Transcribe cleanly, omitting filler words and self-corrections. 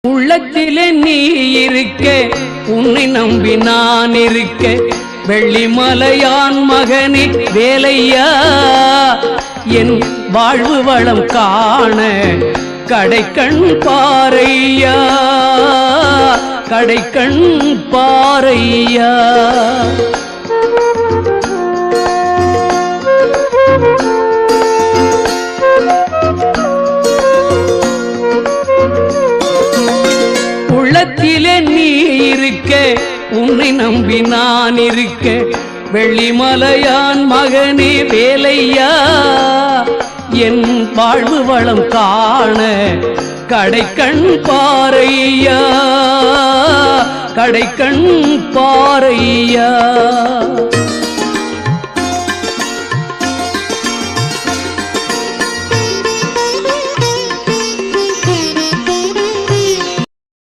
உள்ளத்திலே நீ இருக்க, உன்னை நம்பி நான் இருக்க, வெள்ளிமலையான் மகனே வேலையா, என் வாழ்வு வளம் காண கடைக்கண் பாரையா, கடைக்கண் பாரையா. உள்ளத்திலே நீ இருக்க, உன்னை நம்பி நான் இருக்க, வெள்ளிமலையான் மகனே வேலையா, என் வாழ்வு வளம் காண கடைக்கண் பாரையா, கடைக்கண் பாரையா.